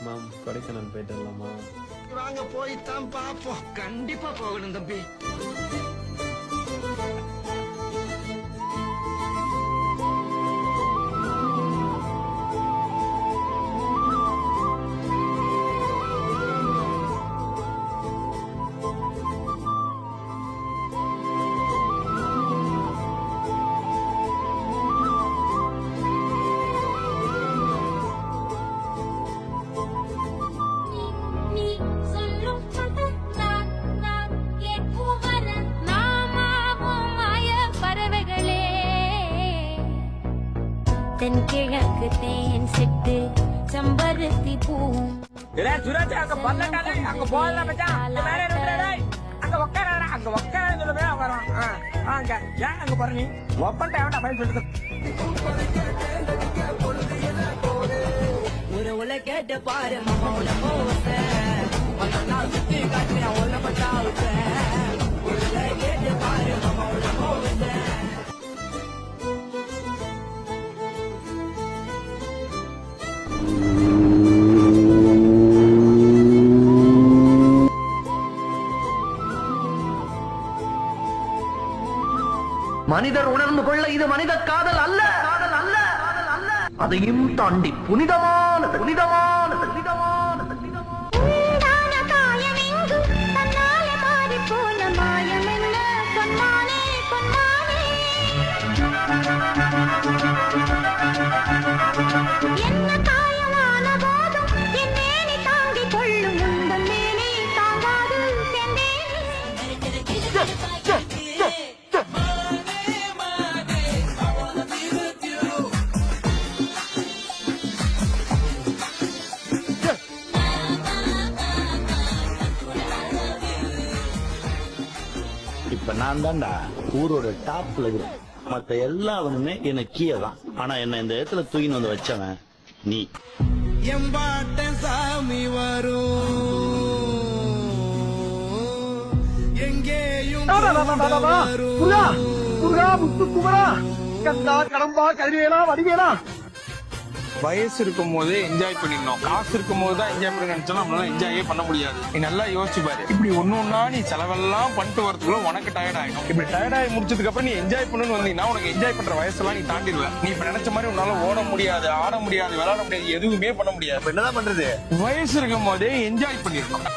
Ma'am Kodaikanal போயிட்டு வரலாமா? வாங்க போய்தான் பாப்போம். கண்டிப்பா போகணும் தம்பி. தென்கிழக்கு தேன் சிட்டு செம்பருத்தி பூவும் சுராஜ் அங்க பல்லட்டாலே அங்க போதல மச்சான் மேலே நின்னுடா அங்க உட்காரடா அங்க உட்காரன்னு சொல்லவே வரோம் அங்க ஏன் அங்க போற நீ ஒப்பன் டைம்டா பை சொல்லுது ஒரு உல கேட்ட பாரு மம்மோட போவத வந்தா சுத்தி காட்டி ஒல்ல பட்டாவுத ஒரு உல கேட்ட பாரு மம்மோட போவத மனிதர் உணர்ந்து கொள்ள இது மனித காதல் அல்ல, காதல் அல்ல, காதல் அல்ல. அதையும் தாண்டி புனிதமானது, புனிதமானது, புனிதமானது, புனிதமானது. என்ன காயமான போதும் என் மேனி தாங்கிக் கொள்ளும் உந்தன் மேனி தாங்காது இப்ப நான் தான்டா ஊரோட டாப்ல இருக்கிறேன். மத்த எல்லாவனுமே என்ன கீழே தான். ஆனா என்ன இந்த இடத்துல தூக்கின்னு வந்து வச்சவன் நீ. எம்பாட்ட சாமி வரும் எங்கேயும் வயசு இருக்கும் போதே என்ஜாய் பண்ணிடணும். காசு இருக்கும் போது தான் என்ஜாய் பண்ண நினைச்சோம், நம்மளால என்ஜாயே பண்ண முடியாது. நீ நல்லா யோசிச்சு பாரு. இப்படி ஒன்னொன்னா நீ செலவெல்லாம் பண்ணிட்டு வரதுக்குள்ள உனக்கு டயர்ட் ஆயிடும். இப்படி டயர்ட் ஆகி முடிச்சதுக்கு அப்புறம் நீ என்ஜாய் பண்ணணும்னு வந்தீங்கன்னா உனக்கு என்ஜாய் பண்ற வயசெல்லாம் நீ தாண்டிடுவ. நீ இப்ப நினைச்ச மாதிரி உன்னால ஓட முடியாது, ஆட முடியாது, விளையாட முடியாது, எதுவுமே பண்ண முடியாது. என்னதான் பண்றது? வயசு இருக்கும் போதே என்ஜாய் பண்ணிடணும்.